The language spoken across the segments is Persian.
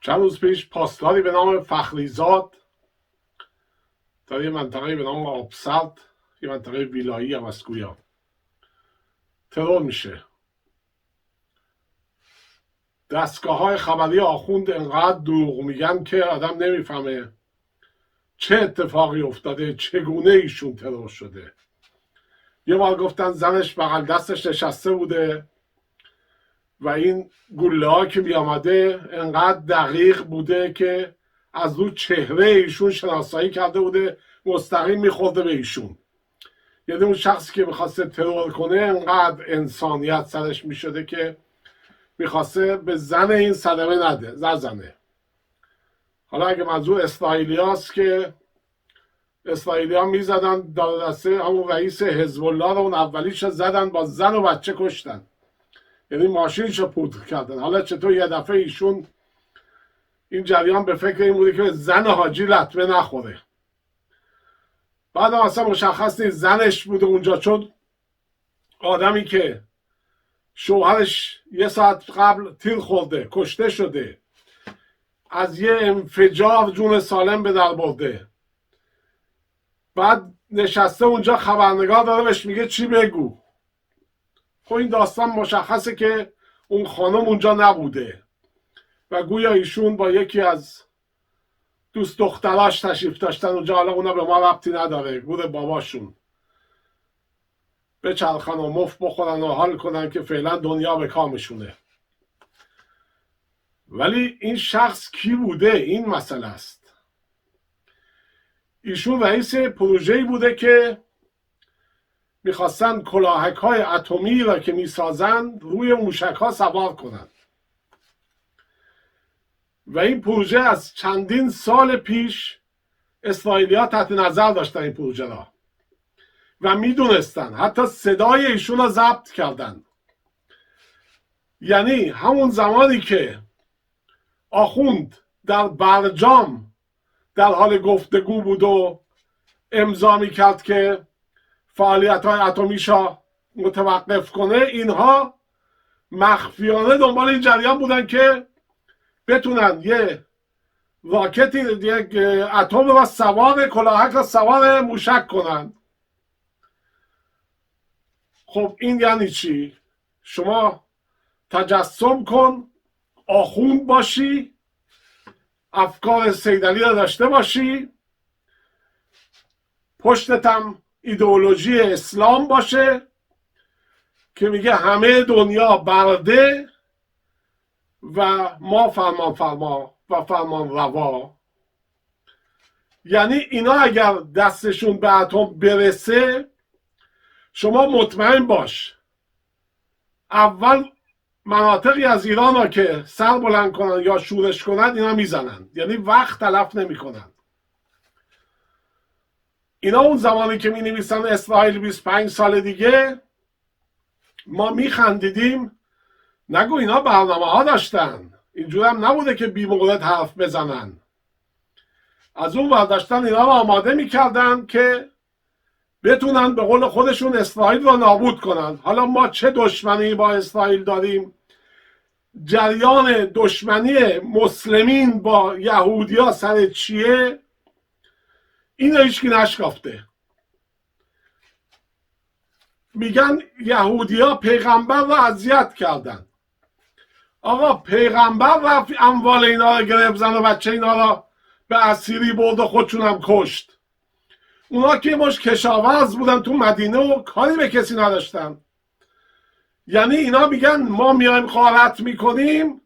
چند روز پیش پاسداری به نام فخریزاد در یه منطقه به نام آبسرد، یه منطقه ویلایی هم از گویا، ترور میشه. دستگاه های خبری آخوند انقدر دروغ میگن که آدم نمیفهمه چه اتفاقی افتاده، چگونه ایشون ترور شده. یه بار گفتن زنش بغل دستش نشسته بوده و این گله ها که می آمده انقدر دقیق بوده که از رو چهره ایشون شناسایی کرده بوده، مستقیم میخورده به ایشون. یعنی اون شخصی که میخواسته ترور کنه انقدر انسانیت سرش میشده که میخواسته به زن این صدمه نزنه. حالا اگه منظور اسرائیلی هاست که اسرائیلی ها میزدن در دسته همون رئیس حزب الله رو، اون اولیش زدن با زن و بچه کشتن، یعنی ماشینش رو پودر کردن. حالا چطور یه دفعه ایشون این جریان به فکر این بوده که زن حاجی لطمه نخوره؟ بعد اصلا مشخص نیست زنش بوده اونجا، چون آدمی که شوهرش یه ساعت قبل تیر خورده، کشته شده، از یه انفجار جون سالم به در برده، بعد نشسته اونجا خبرنگار داره بهش میگه چی بگو. خب این داستان مشخصه که اون خانم اونجا نبوده و گویا ایشون با یکی از دوست دختراش تشریف داشتن اونجا. حالا اونا به ما ربطی نداره، گور باباشون، بچرخن و مفت بخورن و حال کنن که فعلا دنیا به کامشونه. ولی این شخص کی بوده؟ این مسئله است. ایشون رئیس پروژه‌ای بوده که میخواستن کلاهک های اتمی را که میسازن روی موشک ها سوار کنن و این پروژه از چندین سال پیش اسرائیلی ها تحت نظر داشتن این پروژه را و میدونستن، حتی صدای ایشون را ضبط کردن. یعنی همون زمانی که آخوند در برجام در حال گفتگو بود و امضا میکرد که فعالیت های اتمیشا متوقف کنه، اینها مخفیانه دنبال این جریان بودن که بتونن یه راکتی، یک اتم را سوار، کلاهک را سوار موشک کنن. خب این یعنی چی؟ شما تجسم کن آخوند باشی، افکار سیدعلی را داشته باشی، پشتتم ایدئولوژی اسلام باشه که میگه همه دنیا برده و ما فرمان فرما و فرمان روا. یعنی اینا اگر دستشون به اتم برسه، شما مطمئن باش اول مناطقی از ایران ها که سر بلند کنن یا شورش کنن اینا میزنن، یعنی وقت تلف نمی کنن. اینا اون زمانی که می نویسن اسرائیل 25 سال دیگه، ما می خندیدیم، نگو اینا برنامه ها داشتن، اینجور هم نبوده که بی مورد حرف بزنن. از اون ور داشتن اینا رو آماده می کردن که بتونن به قول خودشون اسرائیل رو نابود کنن. حالا ما چه دشمنی با اسرائیل داریم؟ جریان دشمنی مسلمین با یهودیا سر چیه؟ این رو هیچکی نشکافته. میگن یهودیا پیغمبر رو اذیت کردن. آقا پیغمبر رفت اموال اینا رو گرفت، زن و بچه اینا رو به اسیری برد و خودشون هم کشت. اونا که مش کشاورز بودن تو مدینه و کاری به کسی نداشتن. یعنی اینا میگن ما میایم غارت میکنیم،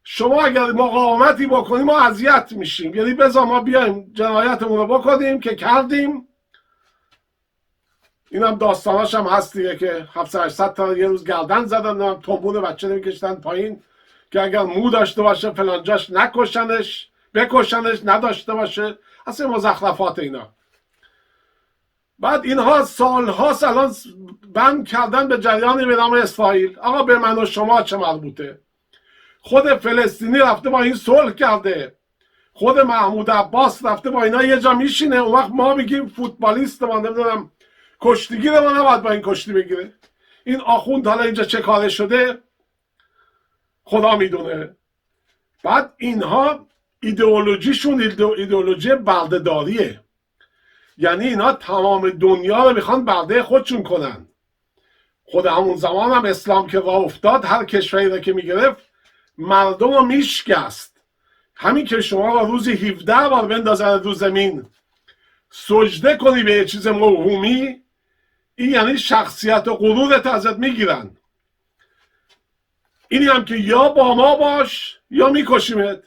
شما اگر مقاومتی بکنیم ما اذیت میشیم، یعنی بذار ما بیایم جنایتمون رو بکنیم که کردیم. این هم داستاناش هم هست دیگه که 700-800 تا یه روز گردن زدن، تومون بچه نمیکشتن پایین که اگر مو داشته باشه فلانجاش نکشنش، بکشنش، نداشته باشه، اصلا مزخرفات اینا. بعد اینها سالهاست الان بند کردن به جریانی به نام اسرائیل. آقا به من و شما چه مربوطه؟ خود فلسطینی رفته با این صلح کرده، خود محمود عباس رفته با اینا یه جا میشینه، اون وقت ما میگیم فوتبالیست ما نمیدونم کشتیگیر ما نباید با این کشتی بگیره. این آخوند حالا اینجا چه کاره شده خدا میدونه. بعد اینها ایدئولوژیشون ایدئولوژی بلده‌داریه، یعنی اینا تمام دنیا رو میخوان بلده خودشون کنن. خود همون زمان هم اسلام که راه افتاد هر کشوری رو که میگرفت مردم رو میشکست. همین که شما رو روزی 17 بار بندازن رو زمین سجده کنی به یه چیز موهومی، این یعنی شخصیت و غرورت ازت میگیرن. اینی هم که یا با ما باش یا میکشیمت،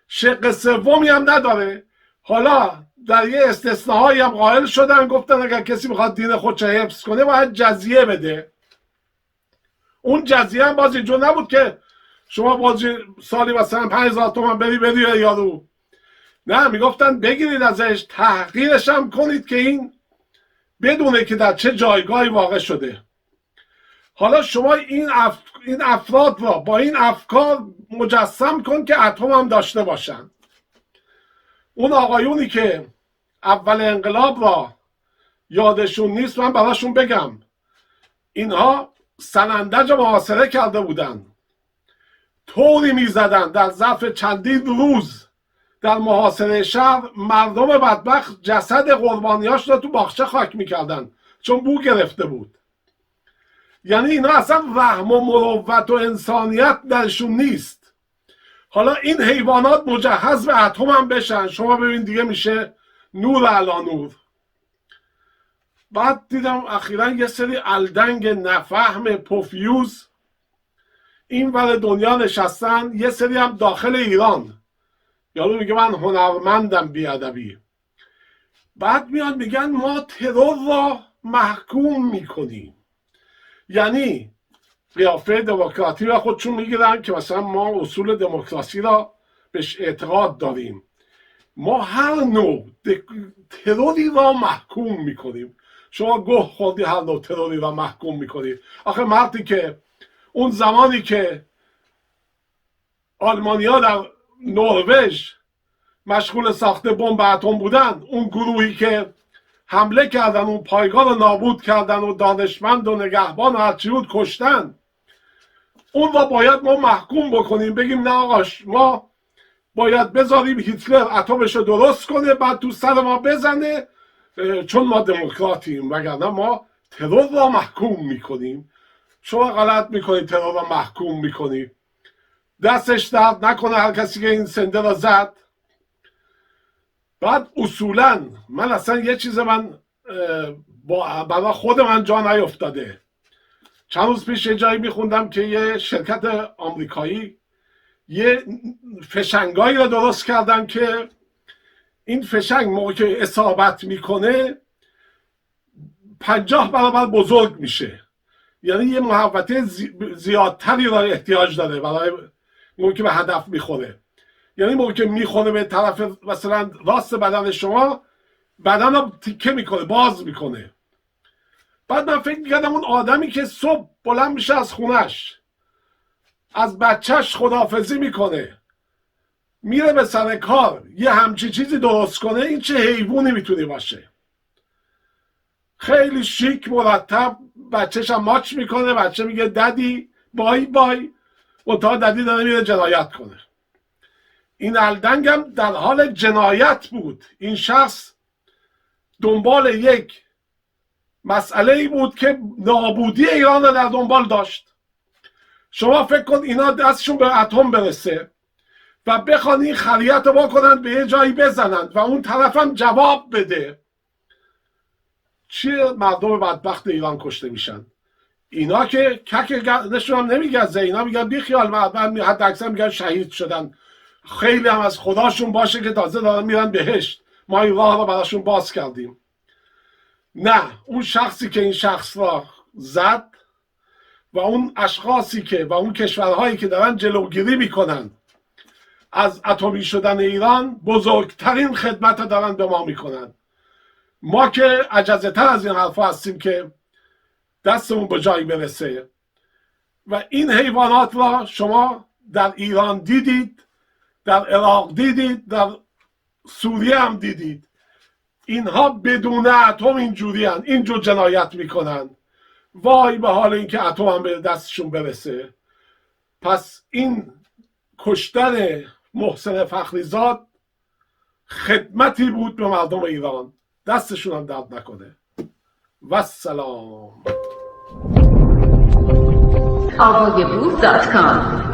شق سومی هم نداره. حالا در یه استثناهایی هم قائل شدن، گفتن اگر کسی میخواد دین خودش حفظ کنه باید جزیه بده. اون جزیه هم باز اینجور نبود که شما بازی سالی مثلا 5000 تومان بری یارو، نه، میگفتن بگیرید ازش، تحقیرش هم کنید که این بدونه که در چه جایگاهی واقع شده. حالا شما این افراد را با این افکار مجسم کن که اتم هم داشته باشن. اون آقایونی که اول انقلاب را یادشون نیست، من براشون بگم، اینها سنندج محاصره کرده بودن، طوری میزدن در ظرف چندین روز در محاصره شهر مردم بدبخت جسد قربانیاش را تو باغچه خاک میکردن چون بو گرفته بود. یعنی اینا اصلا رحم و مروت و انسانیت درشون نیست. حالا این حیوانات مجهز به اتم هم بشن، شما ببین دیگه میشه نور علا نور. بعد دیدم اخیراً یه سری الدنگ نفهم پوفیوز این ور دنیا نشستن، یه سری هم داخل ایران، یارو میگه من هنرمندم بیادبی، بعد میان میگن ما ترور را محکوم میکنیم. یعنی قیافه دموکراتی را خودشون میگیرن که مثلا ما اصول دموکراسی را بهش اعتقاد داریم، ما هر نوع تروری را محکوم میکنیم. شما گوه خوردی هر نوع تروری را محکوم میکنی؟ آخه مردی که اون زمانی که آلمانیا در نروژ مشغول ساخت بمب اتم بودن، اون گروهی که حمله کردن اون پایگاه رو نابود کردن و دانشمند و نگهبان و هرچی بود کشتن، اون را باید ما محکوم بکنیم، بگیم نه آقاش، ما باید بذاریم هیتلر اتمش رو درست کنه بعد تو سر ما بزنه چون ما دموکراتیم، وگرنه ما ترور را محکوم میکنیم. شما غلط میکنید، ترور را محکوم میکنید. دستش درد نکنه هر کسی که این سنده را زد. بعد اصولا من اصلا یه چیز من برای خود من جا نیفتاده. چند روز پیش یه جایی میخوندم که یه شرکت آمریکایی یه فشنگایی را درست کردن که این فشنگ موقع که اصابت میکنه 50 برابر بزرگ میشه، یعنی یه محوطه زیادتری را احتیاج داره برای موقع که به هدف میخوره. یعنی موقع که میخوره به طرف مثلا راست بدن شما، بدن رو تیکه میکنه، باز میکنه. بعد من فکر میکردم اون آدمی که صبح بلند میشه از خونش، از بچهش خداحافظی میکنه، میره به سر کار، یه همچی چیزی درست کنه، این چه حیوانی میتونه باشه؟ خیلی شیک مرتب بچهش هم ماچ میکنه، بچه میگه ددی بای بای، و تا ددی داره میره جنایت کنه. این الدنگ هم در حال جنایت بود. این شخص دنبال یک مسئله ای بود که نابودی ایران رو در دنبال داشت. شما فکر کن اینا دستشون به اتم برسه و بخوان این خریت رو بکنن به یه جایی بزنند و اون طرف هم جواب بده، چیه؟ مردم بدبخت ایران کشته میشن. اینا که کک نشون هم نمیگزه، اینا میگن بی خیال، مردم حتی اکثر میگن شهید شدن، خیلی هم از خداشون باشه که تازه دارن میرن بهشت، ما این راه رو براشون باز کردیم. نه، اون شخصی که این شخص را زد و اون اشخاصی که و اون کشورهایی که دارن جلوگیری میکنن از اتمی شدن ایران بزرگترین خدمت دارن به ما میکنن. ما که عجزه تر از این حرفا هستیم که دستمون به جایی برسه. و این حیوانات را شما در ایران دیدید، در عراق دیدید، در سوریه هم دیدید. اینها بدون اتم اینجوری هن، اینجور جنایت میکنن. وای به حال اینکه اتم هم به دستشون برسه. پس این کشتن محسن فخریزاد خدمتی بود به مردم ایران. دستشون هم درد نکنه. و سلام. آوایبو.com